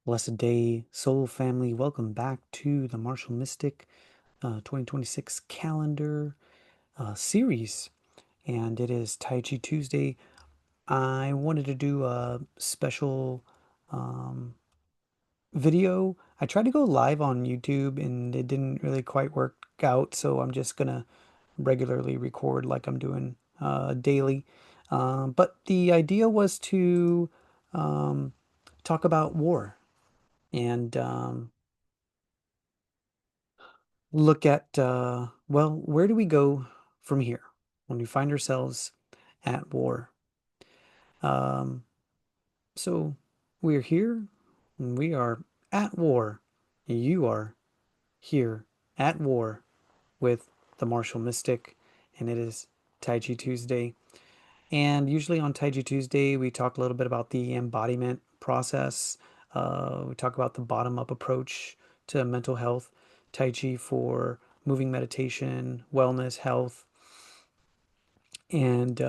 Blessed day, soul family. Welcome back to the Martial Mystic 2026 calendar series. And it is Taiji Tuesday. I wanted to do a special um, video. I tried to go live on YouTube and it didn't really quite work out. So I'm just going to regularly record like I'm doing daily. But the idea was to um, talk about war and look at, well, where do we go from here when we find ourselves at war? Um, so we're here, and we are at war. You are here at war with the martial mystic, and it is Taiji Tuesday. And usually on Taiji Tuesday, we talk a little bit about the embodiment process. We talk about the bottom up approach to mental health, Taiji for moving meditation, wellness, health. And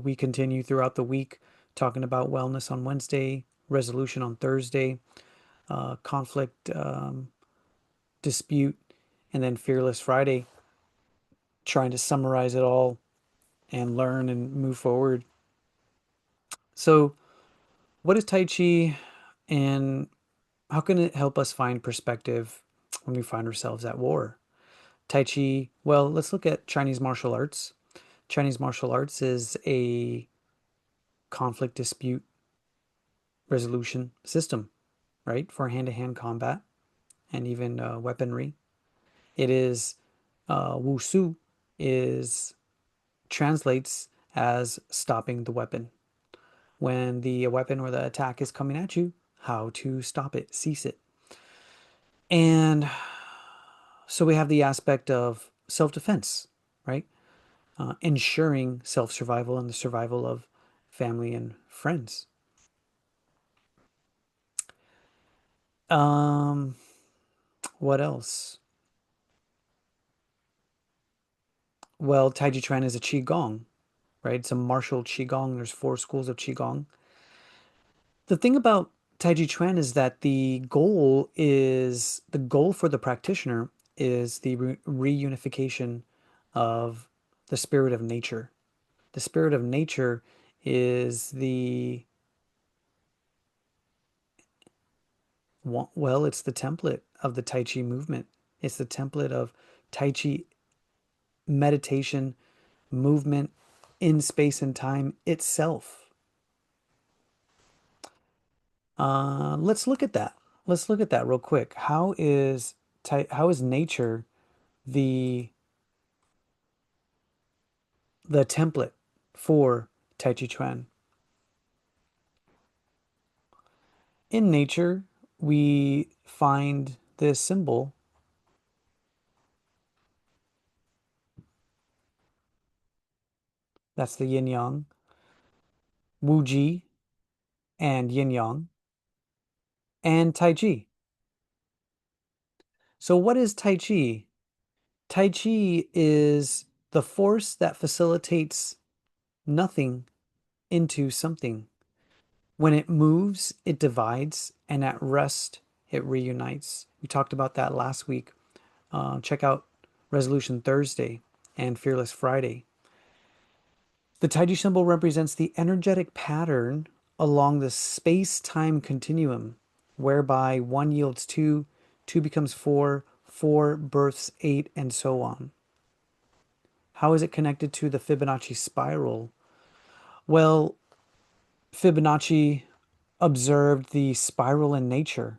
we continue throughout the week talking about wellness on Wednesday, resolution on Thursday, conflict, dispute, and then Fearless Friday, trying to summarize it all and learn and move forward. So, what is Tai Chi and how can it help us find perspective when we find ourselves at war? Tai Chi, well, let's look at Chinese martial arts. Chinese martial arts is a conflict dispute resolution system, right? For hand to hand combat and even weaponry. It is Wusu is translates as stopping the weapon. When the weapon or the attack is coming at you, how to stop it, cease it. And so we have the aspect of self defense, right? Ensuring self survival and the survival of family and friends. Um, what else? Well, Taiji Chuan is a Qigong, right? It's a martial Qigong. There's four schools of Qigong. The thing about Taiji Chuan is that the goal for the practitioner is the reunification of the spirit of nature. The spirit of nature is it's the template of the Tai Chi movement. It's the template of Tai Chi meditation, movement in space and time itself. Let's look at that. Let's look at that real quick. How is nature the the template for Tai Chi Chuan? In nature, we find this symbol. That's the yin yang, Wu Ji, and yin yang, and Tai Chi. So, what is Tai Chi? Tai Chi is the force that facilitates nothing into something. When it moves, it divides, and at rest, it reunites. We talked about that last week. Check out Resolution Thursday and Fearless Friday. The Taiji symbol represents the energetic pattern along the space time continuum, whereby one yields two, two becomes four, four births eight, and so on. How is it connected to the Fibonacci spiral? Well, Fibonacci observed the spiral in nature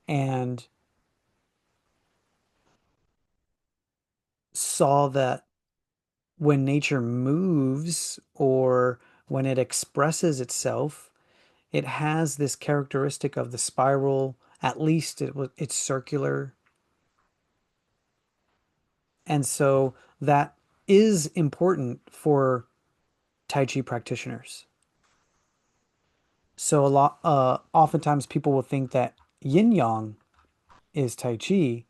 and saw that when nature moves or when it expresses itself, it has this characteristic of the spiral. At least it's circular, and so that is important for Tai Chi practitioners. So oftentimes people will think that Yin Yang is Tai Chi,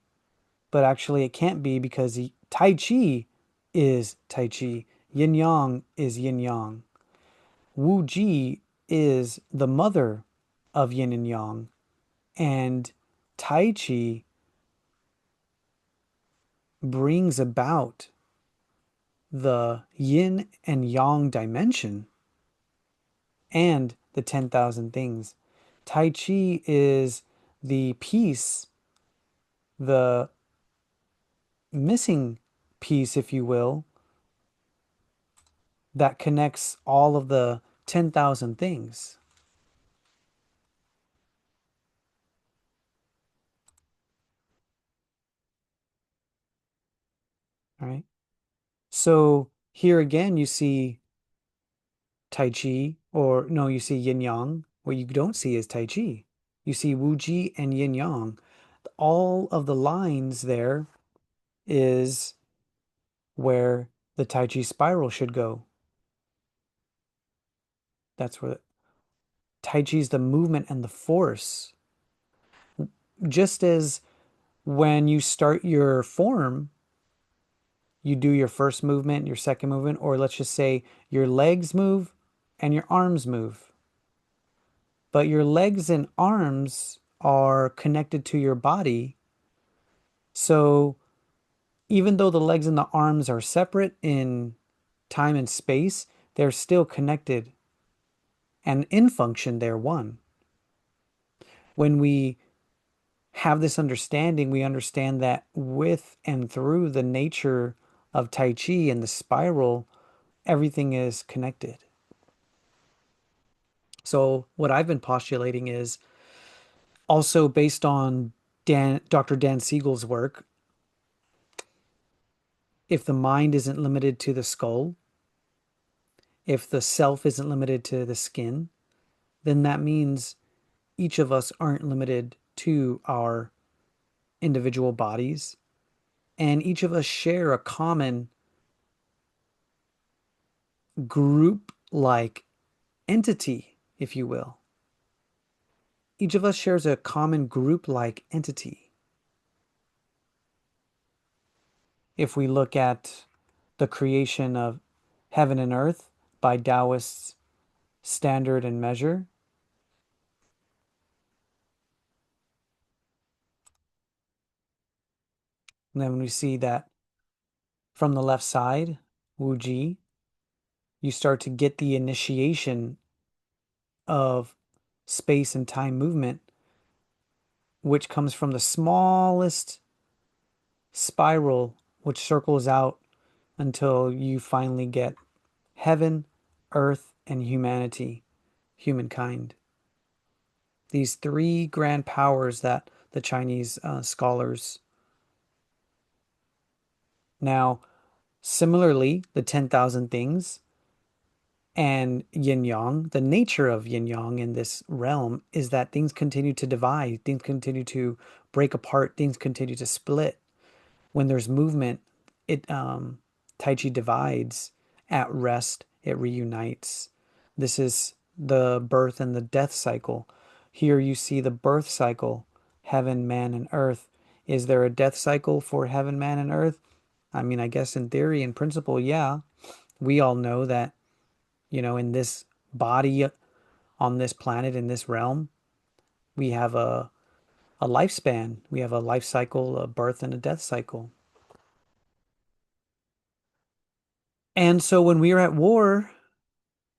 but actually it can't be because Tai Chi is Tai Chi. Yin Yang is Yin Yang. Wu Ji is the mother of yin and yang. And Tai Chi brings about the yin and yang dimension and the 10,000 things. Tai Chi is the piece, the missing piece, if you will, that connects all of the 10,000 things. All right. So here again, you see Tai Chi, or no, you see Yin Yang. What you don't see is Tai Chi. You see Wu Ji and Yin Yang. All of the lines there is where the Tai Chi spiral should go. That's where Tai Chi is the movement and the force. Just as when you start your form, you do your first movement, your second movement, or let's just say your legs move and your arms move. But your legs and arms are connected to your body. So even though the legs and the arms are separate in time and space, they're still connected. And in function, they're one. When we have this understanding, we understand that with and through the nature of Tai Chi and the spiral, everything is connected. So, what I've been postulating is also based on Dr. Dan Siegel's work. If the mind isn't limited to the skull, if the self isn't limited to the skin, then that means each of us aren't limited to our individual bodies, and each of us share a common group like entity, if you will. Each of us shares a common group like entity. If we look at the creation of heaven and earth by Taoists' standard and measure, and then we see that from the left side, Wu Ji, you start to get the initiation of space and time movement, which comes from the smallest spiral, which circles out until you finally get heaven, earth, and humanity, humankind. These three grand powers that the Chinese scholars. Now, similarly, the 10,000 things and yin yang, the nature of yin yang in this realm is that things continue to divide, things continue to break apart, things continue to split. When there's movement, it Tai Chi divides. At rest, it reunites. This is the birth and the death cycle. Here you see the birth cycle, heaven, man, and earth. Is there a death cycle for heaven, man, and earth? I mean, I guess in theory, in principle, yeah. We all know that, in this body on this planet, in this realm, we have a lifespan. We have a life cycle, a birth and a death cycle. And so when we are at war,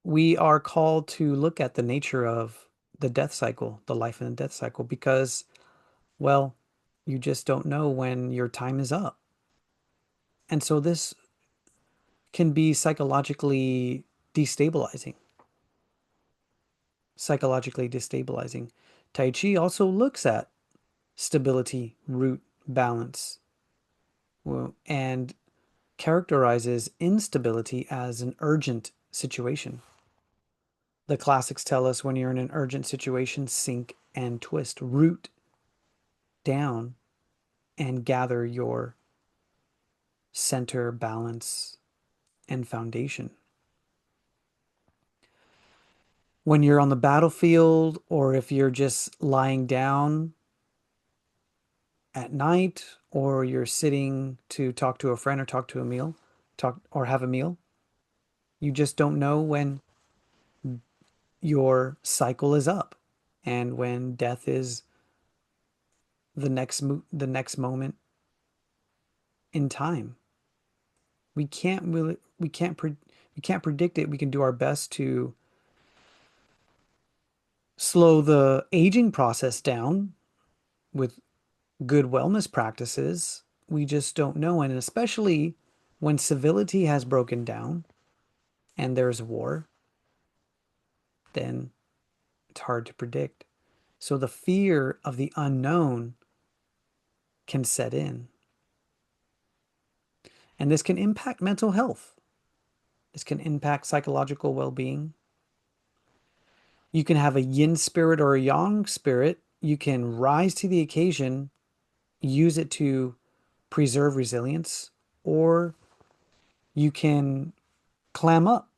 we are called to look at the nature of the death cycle, the life and the death cycle, because, well, you just don't know when your time is up. And so this can be psychologically destabilizing. Psychologically destabilizing. Tai Chi also looks at stability, root, balance, and characterizes instability as an urgent situation. The classics tell us when you're in an urgent situation, sink and twist, root down and gather your center, balance, and foundation. When you're on the battlefield, or if you're just lying down at night, or you're sitting to talk to a friend or talk to a meal, talk or have a meal, you just don't know when your cycle is up. and when death is the next moment in time. We can't predict it. We can do our best to slow the aging process down with good wellness practices. We just don't know. And especially when civility has broken down and there's war, then it's hard to predict. So the fear of the unknown can set in. And this can impact mental health. This can impact psychological well being. You can have a yin spirit or a yang spirit. You can rise to the occasion, use it to preserve resilience, or you can clam up,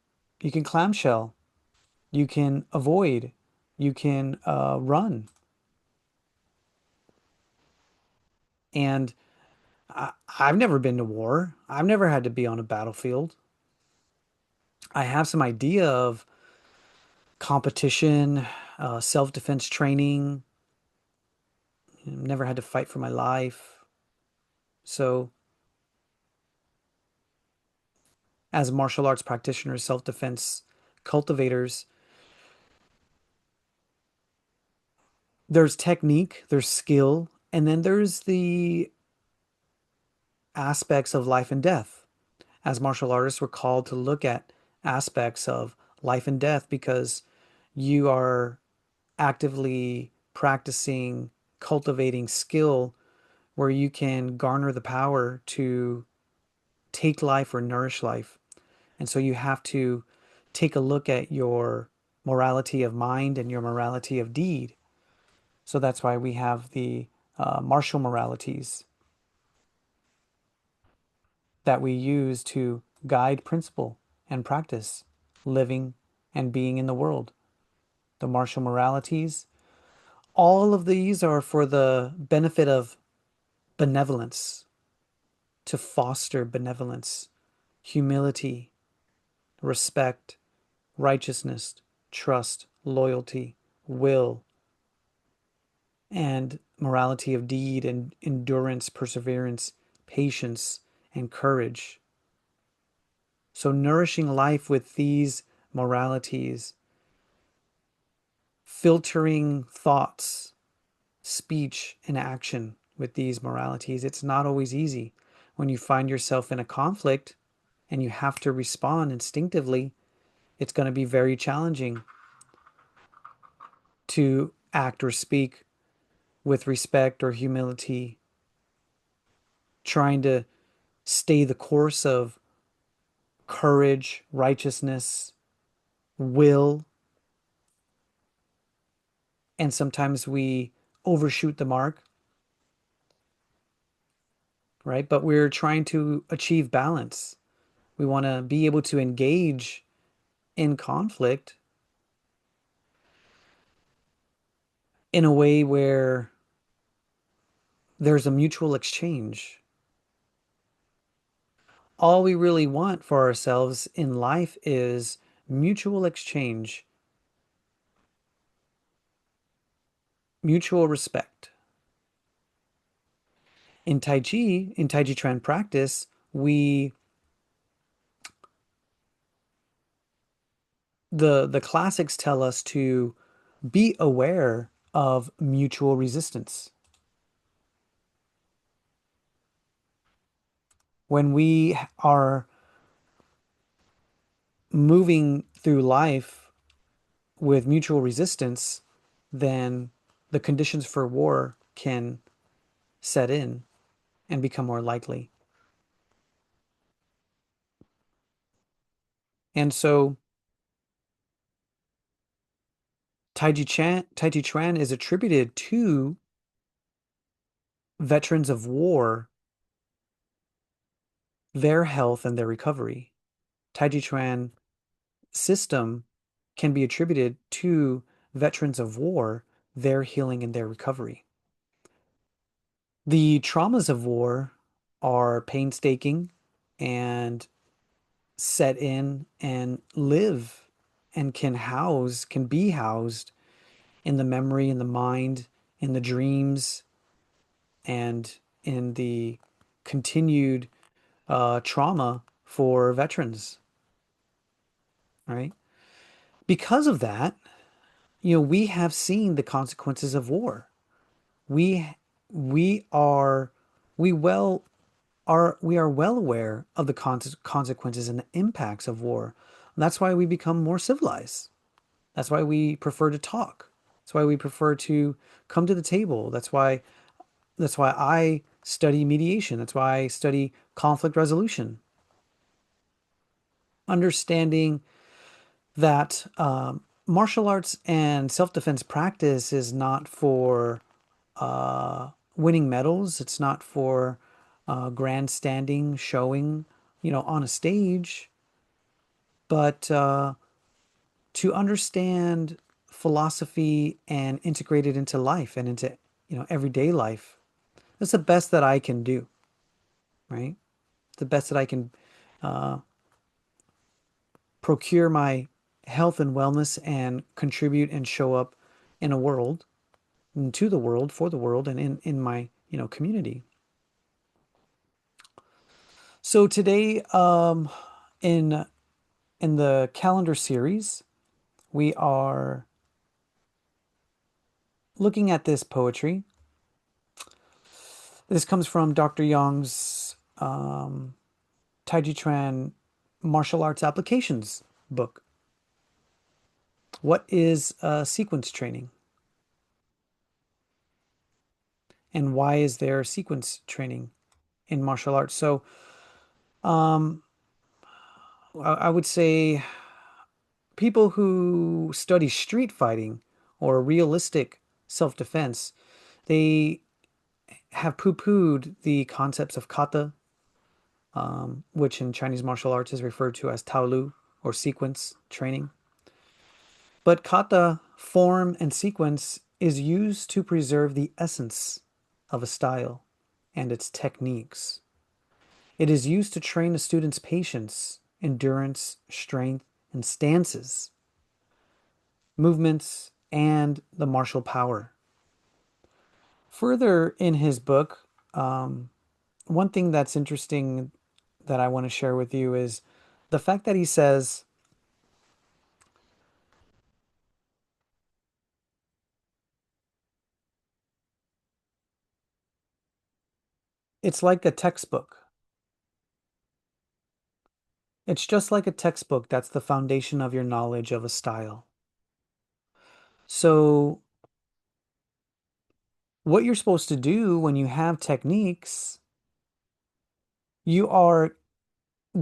you can clamshell, you can avoid, you can run. And I've never been to war. I've never had to be on a battlefield. I have some idea of competition, self-defense training. Never had to fight for my life. So, as martial arts practitioners, self-defense cultivators, there's technique, there's skill, and then there's the aspects of life and death. As martial artists, we're called to look at aspects of life and death because you are actively practicing, cultivating skill where you can garner the power to take life or nourish life. And so you have to take a look at your morality of mind and your morality of deed. So that's why we have the martial moralities that we use to guide principle and practice, living and being in the world. The martial moralities, all of these are for the benefit of benevolence, to foster benevolence, humility, respect, righteousness, trust, loyalty, will, and morality of deed and endurance, perseverance, patience, and courage. So, nourishing life with these moralities, filtering thoughts, speech, and action with these moralities, it's not always easy. When you find yourself in a conflict and you have to respond instinctively, it's going to be very challenging to act or speak with respect or humility, trying to stay the course of courage, righteousness, will, and sometimes we overshoot the mark, right? But we're trying to achieve balance. We want to be able to engage in conflict in a way where there's a mutual exchange. All we really want for ourselves in life is mutual exchange, mutual respect. In Tai Chi Chuan practice, we the classics tell us to be aware of mutual resistance. When we are moving through life with mutual resistance, then the conditions for war can set in and become more likely. And so Tai Chi Chuan is attributed to veterans of war, their health and their recovery. Tai Chi Chuan system can be attributed to veterans of war, their healing and their recovery. The traumas of war are painstaking and set in and live and can be housed in the memory, in the mind, in the dreams, and in the continued trauma for veterans, right? Because of that, we have seen the consequences of war. We we are we well we are well aware of the consequences and the impacts of war. And that's why we become more civilized. That's why we prefer to talk. That's why we prefer to come to the table. That's why I study mediation. That's why I study conflict resolution. Understanding that martial arts and self-defense practice is not for winning medals. It's not for grandstanding, showing, on a stage, but to understand philosophy and integrate it into life and into, everyday life. That's the best that I can do, right? The best that I can procure my health and wellness and contribute and show up in a world, and to the world, for the world, and in my, community. So today, in the calendar series, we are looking at this poetry. This comes from Dr. Young's Taiji Chuan martial arts applications book. What is sequence training? And why is there sequence training in martial arts? So, um, I would say people who study street fighting or realistic self-defense, they have poo-pooed the concepts of kata, which in Chinese martial arts is referred to as taolu or sequence training. But kata, form, and sequence is used to preserve the essence of a style and its techniques. It is used to train a student's patience, endurance, strength, and stances, movements, and the martial power. Further in his book, one thing that's interesting that I want to share with you is the fact that he says it's like a textbook. It's just like a textbook that's the foundation of your knowledge of a style. So, what you're supposed to do when you have techniques, you are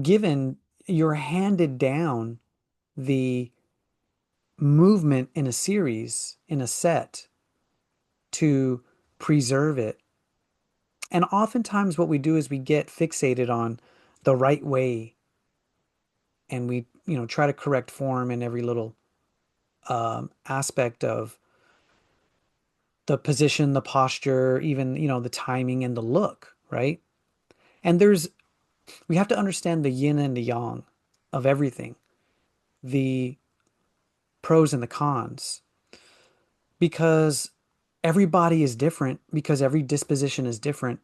given, you're handed down the movement in a series, in a set, to preserve it. And oftentimes, what we do is we get fixated on the right way and we, try to correct form in every little aspect of the position, the posture, even, the timing and the look, right? And we have to understand the yin and the yang of everything, the pros and the cons, because everybody is different, because every disposition is different.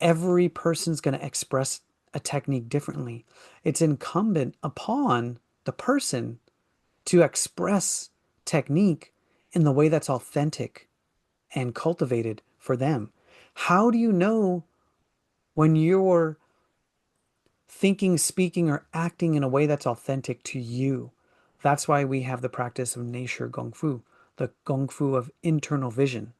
Every person's going to express a technique differently. It's incumbent upon the person to express technique in the way that's authentic and cultivated for them. How do you know when you're thinking, speaking, or acting in a way that's authentic to you? That's why we have the practice of nature gong fu, the gong fu of internal vision.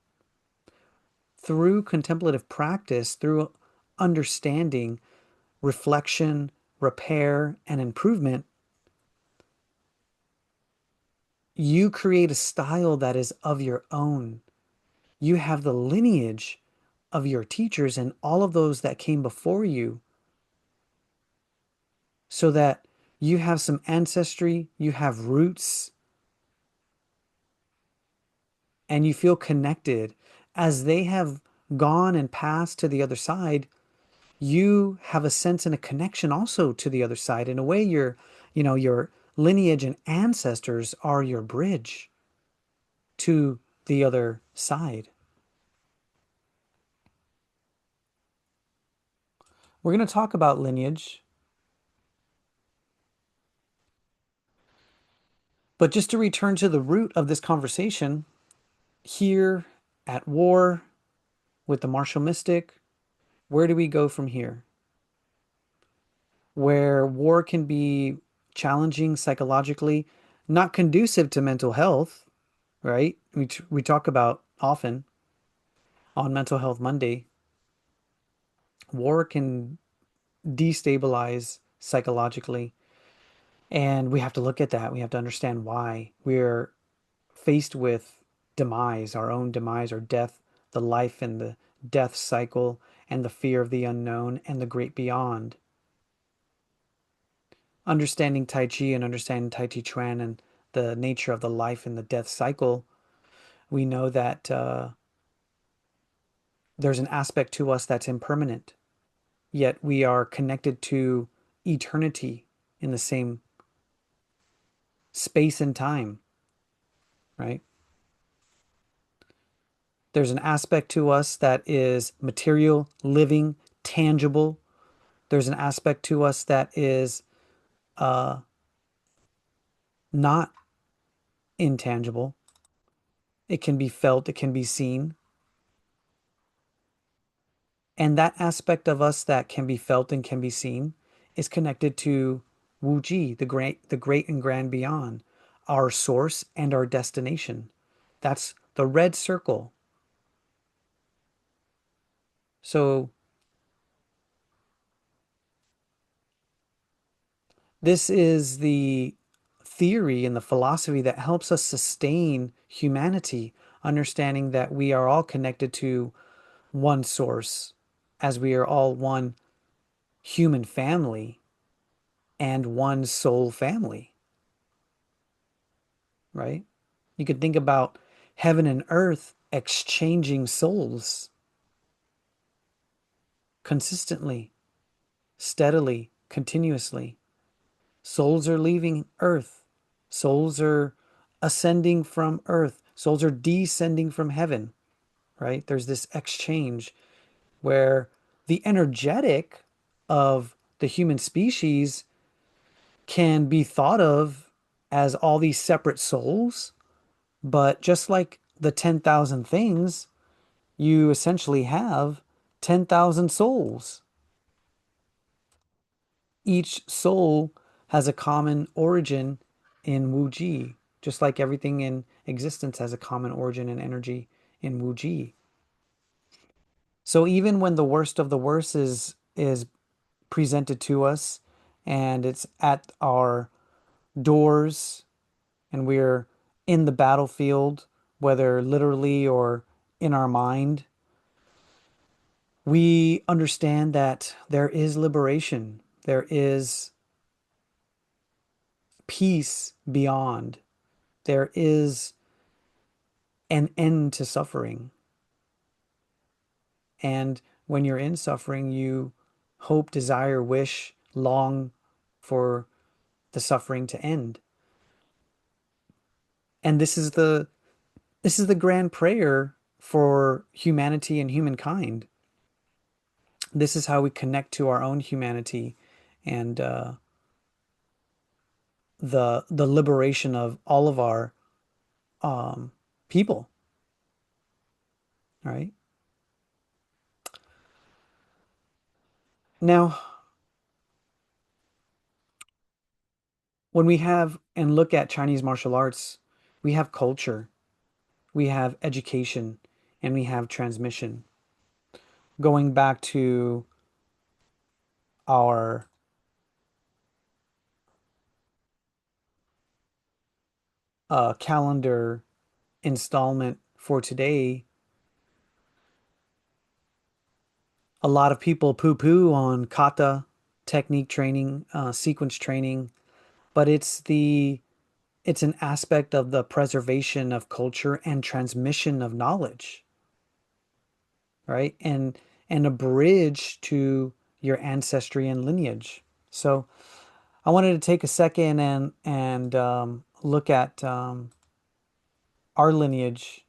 Through contemplative practice, through understanding, reflection, repair, and improvement, you create a style that is of your own. You have the lineage of your teachers and all of those that came before you, so that you have some ancestry, you have roots, and you feel connected. As they have gone and passed to the other side, you have a sense and a connection also to the other side. In a way, your lineage and ancestors are your bridge. to the other side. We're going to talk about lineage, but just to return to the root of this conversation, here at war with the martial mystic, where do we go from here? Where war can be challenging psychologically, not conducive to mental health, right? We talk about often on Mental Health Monday, war can destabilize psychologically. And we have to look at that. We have to understand why we're faced with demise, our own demise or death, the life and the death cycle, and the fear of the unknown and the great beyond. Understanding Tai Chi and understanding Tai Chi Chuan and the nature of the life and the death cycle, we know that there's an aspect to us that's impermanent, yet we are connected to eternity in the same space and time, right? There's an aspect to us that is material, living, tangible. There's an aspect to us that is uh, not intangible. It can be felt, it can be seen. And that aspect of us that can be felt and can be seen is connected to Wu Ji, the great and grand beyond, our source and our destination. That's the red circle. So this is the theory and the philosophy that helps us sustain humanity, understanding that we are all connected to one source, as we are all one human family and one soul family, right? You could think about heaven and earth exchanging souls consistently, steadily, continuously. Souls are leaving earth. Souls are ascending from earth. Souls are descending from heaven, right? There's this exchange where the energetic of the human species can be thought of as all these separate souls, but just like the 10,000 things, you essentially have 10,000 souls. Each soul has a common origin in Wu Ji, just like everything in existence has a common origin and energy in Wu Ji. So even when the worst of the worst is presented to us and it's at our doors and we're in the battlefield, whether literally or in our mind, we understand that there is liberation, there is peace beyond, there is an end to suffering. And when you're in suffering, you hope, desire, wish, long for the suffering to end. And this is the grand prayer for humanity and humankind. This is how we connect to our own humanity and the liberation of all of our um, people. Right now, when we have and look at Chinese martial arts, we have culture, we have education, and we have transmission. Going back to our calendar installment for today, a lot of people poo poo on kata technique training, sequence training, but it's an aspect of the preservation of culture and transmission of knowledge, right? And a bridge to your ancestry and lineage. So I wanted to take a second and look at our lineage,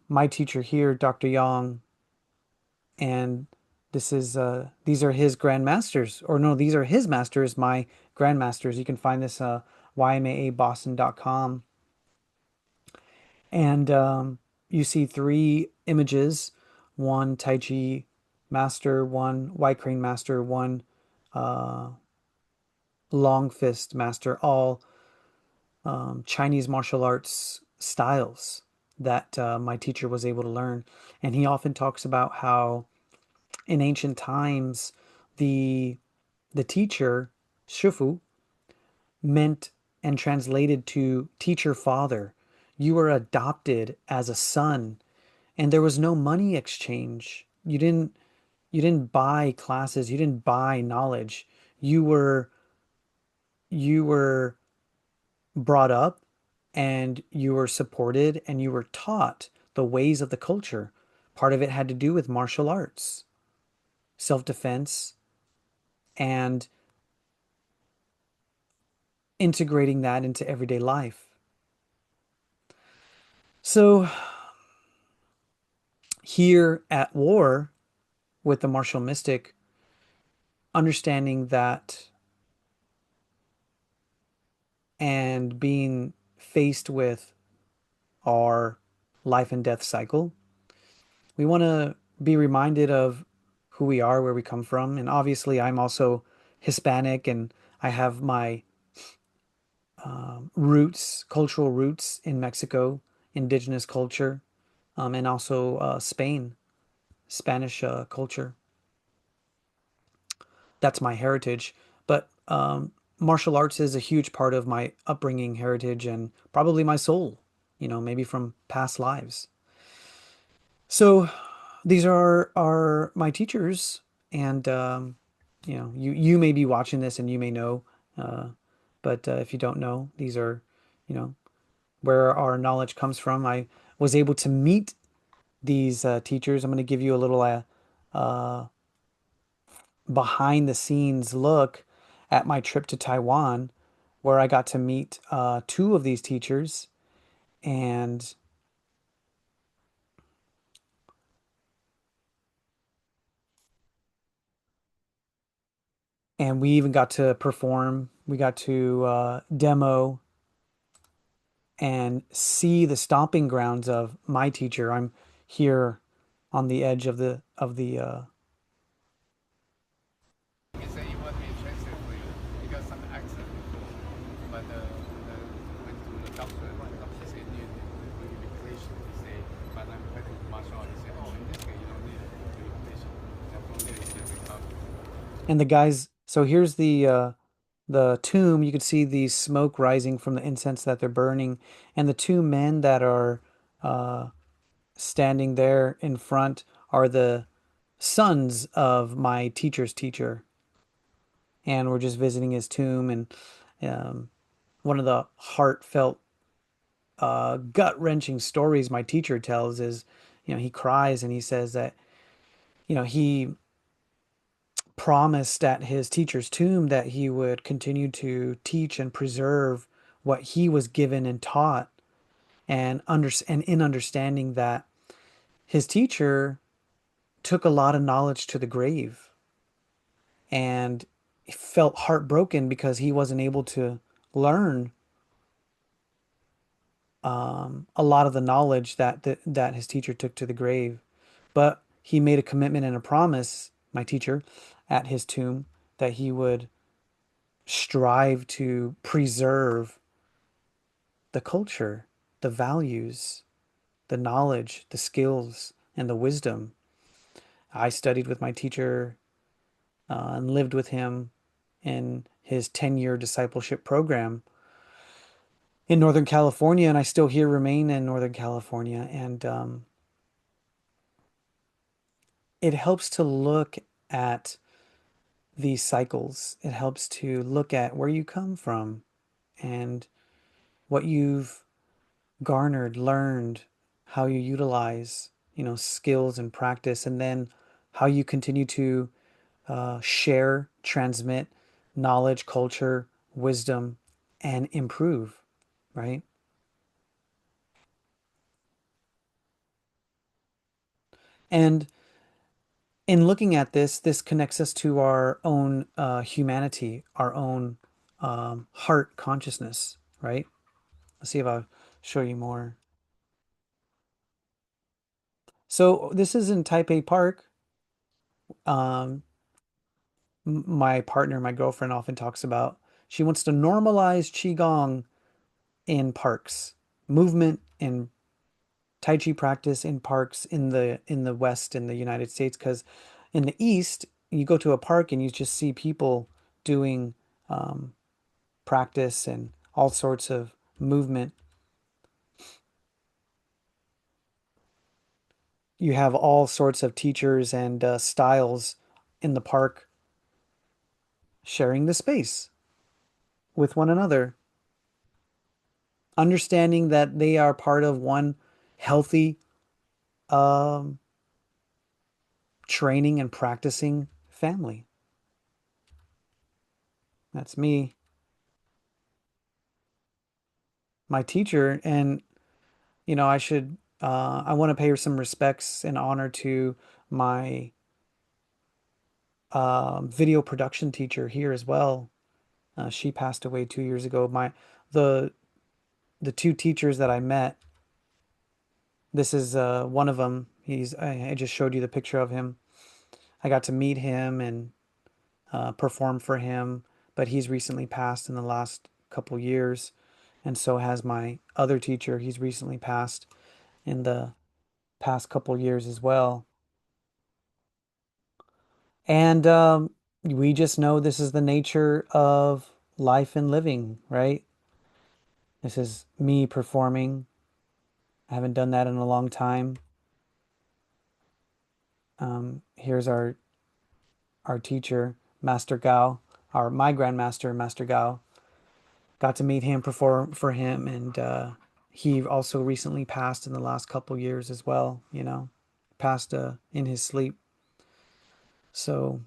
my teacher here, Dr. Yang, and these are his grandmasters, or no, these are his masters, my grandmasters. You can find this ymaaboston.com, and you see three images: one Taiji master, one White Crane master, one uh, Long Fist master, all Chinese martial arts styles that my teacher was able to learn. And he often talks about how in ancient times the the teacher Shifu meant and translated to teacher father. You were adopted as a son, and there was no money exchange. You didn't buy classes, you didn't buy knowledge. You were you were brought up and you were supported and you were taught the ways of the culture. Part of it had to do with martial arts, self-defense, and integrating that into everyday life. So here at war with the martial mystic, understanding that and being faced with our life and death cycle, we want to be reminded of who we are, where we come from. And obviously, I'm also Hispanic and I have my roots, cultural roots in Mexico, indigenous culture, and also Spain, Spanish culture. That's my heritage. But martial arts is a huge part of my upbringing, heritage, and probably my soul, maybe from past lives. So these are my teachers, and you may be watching this and you may know, uh, but if you don't know, these are, you know, where our knowledge comes from. I was able to meet these teachers. I'm going to give you a little uh, behind the scenes look at my trip to Taiwan, where I got to meet two of these teachers, and we even got to perform. We got to demo and see the stomping grounds of my teacher. I'm here on the edge of the. You say you want me to translate for you. You got some accent, but went to the doctor. The doctor said you need medication. He say, but I'm practicing martial arts. He said, oh, in this case you don't need medication. And from there you can recover. And the guys. So here's the tomb. You could see the smoke rising from the incense that they're burning, and the two men that are uh, standing there in front are the sons of my teacher's teacher, and we're just visiting his tomb. And one of the heartfelt, gut-wrenching stories my teacher tells is, he cries and he says that, he promised at his teacher's tomb that he would continue to teach and preserve what he was given and taught, and in understanding that his teacher took a lot of knowledge to the grave, and felt heartbroken because he wasn't able to learn a lot of the knowledge that his teacher took to the grave. But he made a commitment and a promise, my teacher, at his tomb, that he would strive to preserve the culture, the values, the knowledge, the skills, and the wisdom. I studied with my teacher and lived with him in his 10-year discipleship program in Northern California, and I still here remain in Northern California. And it helps to look at these cycles. It helps to look at where you come from and what you've garnered, learned, how you utilize, skills and practice, and then how you continue to share, transmit knowledge, culture, wisdom, and improve, right? And in looking at this, this connects us to our own humanity, our own heart consciousness, right? Let's see if I'll show you more. So this is in Taipei Park. Um, my partner, my girlfriend, often talks about she wants to normalize Qigong in parks, movement and Taiji practice in parks in the West in the United States. Because in the East, you go to a park and you just see people doing um, practice and all sorts of movement. You have all sorts of teachers and styles in the park sharing the space with one another, understanding that they are part of one healthy um, training and practicing family. That's me, my teacher, and I should I want to pay her some respects and honor to my video production teacher here as well. She passed away 2 years ago. The the two teachers that I met. This is one of them. I just showed you the picture of him. I got to meet him and perform for him, but he's recently passed in the last couple years, and so has my other teacher. He's recently passed in the past couple years as well. And we just know this is the nature of life and living, right? This is me performing. I haven't done that in a long time. Here's our teacher, Master Gao, our my grandmaster, Master Gao. Got to meet him, perform for him, and he also recently passed in the last couple years as well. Passed in his sleep. So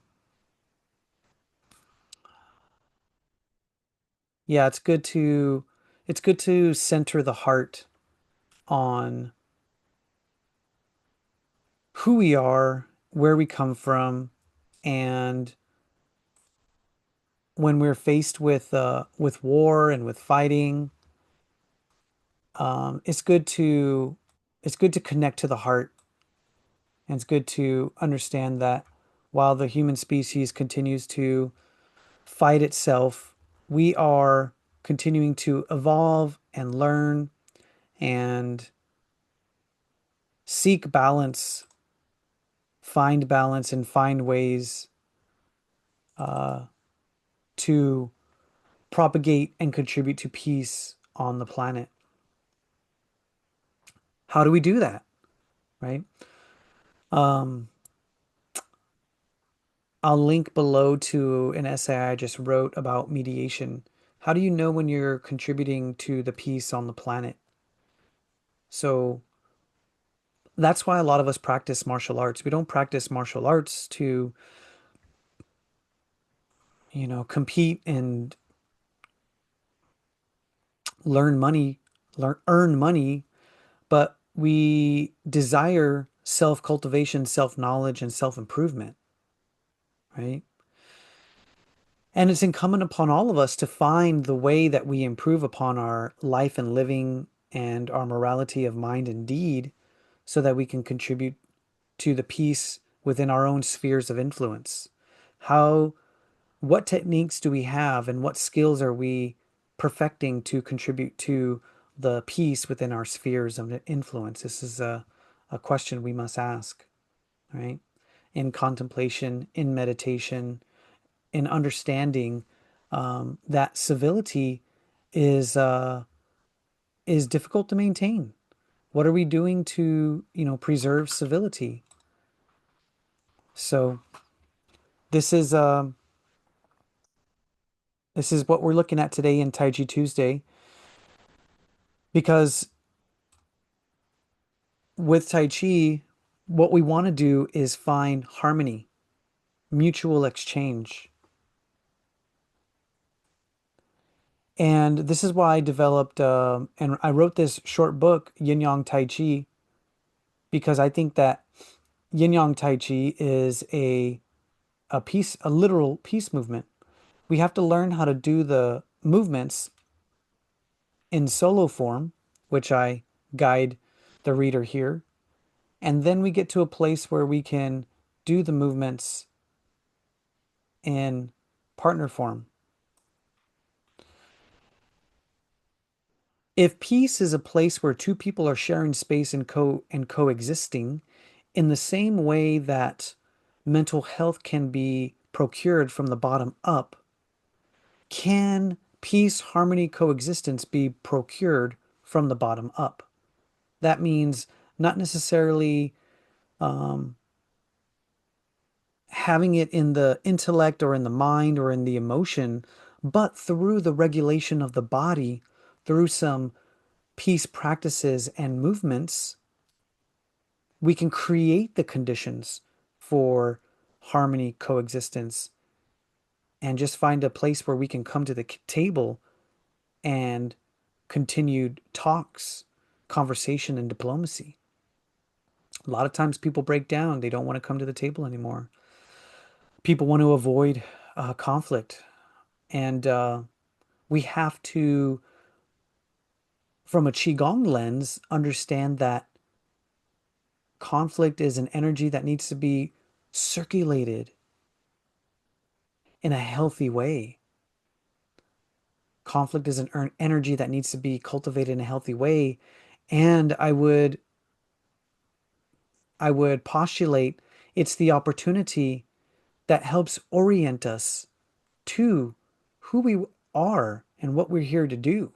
yeah, it's good to center the heart on who we are, where we come from, and when we're faced with war and with fighting, it's good to connect to the heart, and it's good to understand that while the human species continues to fight itself, we are continuing to evolve and learn and seek balance, and find ways uh, to propagate and contribute to peace on the planet. How do we do that? Right? Um, I'll link below to an essay I just wrote about mediation. How do you know when you're contributing to the peace on the planet? So that's why a lot of us practice martial arts. We don't practice martial arts to, compete and learn money, earn money, but we desire self-cultivation, self-knowledge, and self-improvement, right? And it's incumbent upon all of us to find the way that we improve upon our life and living and our morality of mind and deed so that we can contribute to the peace within our own spheres of influence. How, what techniques do we have and what skills are we perfecting to contribute to the peace within our spheres of influence? This is a question we must ask, right? In contemplation, in meditation, in understanding that civility is uh, is difficult to maintain. What are we doing to, preserve civility? So this is um, this is what we're looking at today in Taiji Tuesday, because with Tai Chi, what we want to do is find harmony, mutual exchange. And this is why I developed, and I wrote this short book, Yin Yang Tai Chi, because I think that Yin Yang Tai Chi is a literal peace movement. We have to learn how to do the movements in solo form, which I guide the reader here. And then we get to a place where we can do the movements in partner form. If peace is a place where two people are sharing space and coexisting, in the same way that mental health can be procured from the bottom up, can peace, harmony, coexistence be procured from the bottom up? That means not necessarily um, having it in the intellect or in the mind or in the emotion, but through the regulation of the body, through some peace practices and movements, we can create the conditions for harmony, coexistence, and just find a place where we can come to the table and continued talks, conversation, and diplomacy. A lot of times people break down, they don't want to come to the table anymore. People want to avoid conflict. And we have to, from a Qigong lens, understand that conflict is an energy that needs to be circulated in a healthy way. Conflict is an energy that needs to be cultivated in a healthy way. And I would postulate it's the opportunity that helps orient us to who we are and what we're here to do.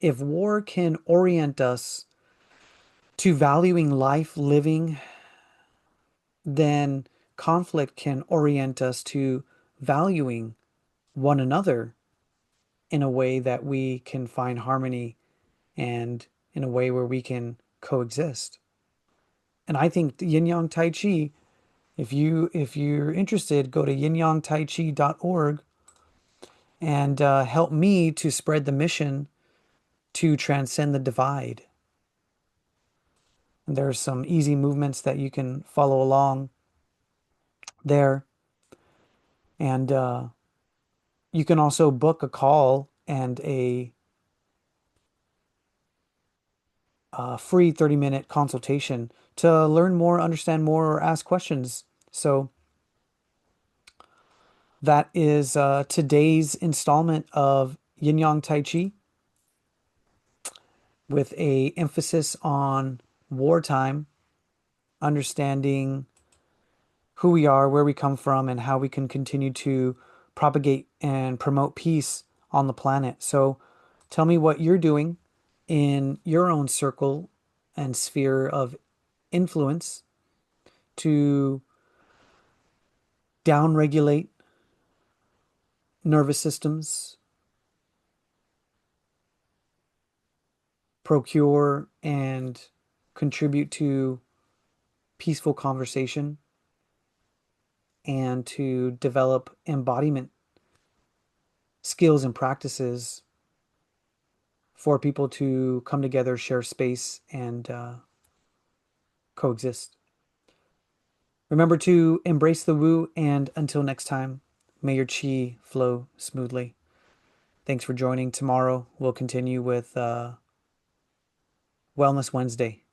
If war can orient us to valuing life, living, then conflict can orient us to valuing one another in a way that we can find harmony and in a way where we can coexist. And I think the Yin Yang Tai Chi, if you're interested, go to yinyangtaichi.org and help me to spread the mission to transcend the divide. And there's some easy movements that you can follow along there. And you can also book a call and a free 30-minute consultation to learn more, understand more, or ask questions. So that is today's installment of Yin Yang Tai Chi with a emphasis on wartime, understanding who we are, where we come from, and how we can continue to propagate and promote peace on the planet. So tell me what you're doing in your own circle and sphere of influence to downregulate nervous systems, procure and contribute to peaceful conversation, and to develop embodiment skills and practices for people to come together, share space, and coexist. Remember to embrace the woo, and until next time, may your chi flow smoothly. Thanks for joining. Tomorrow we'll continue with Wellness Wednesday.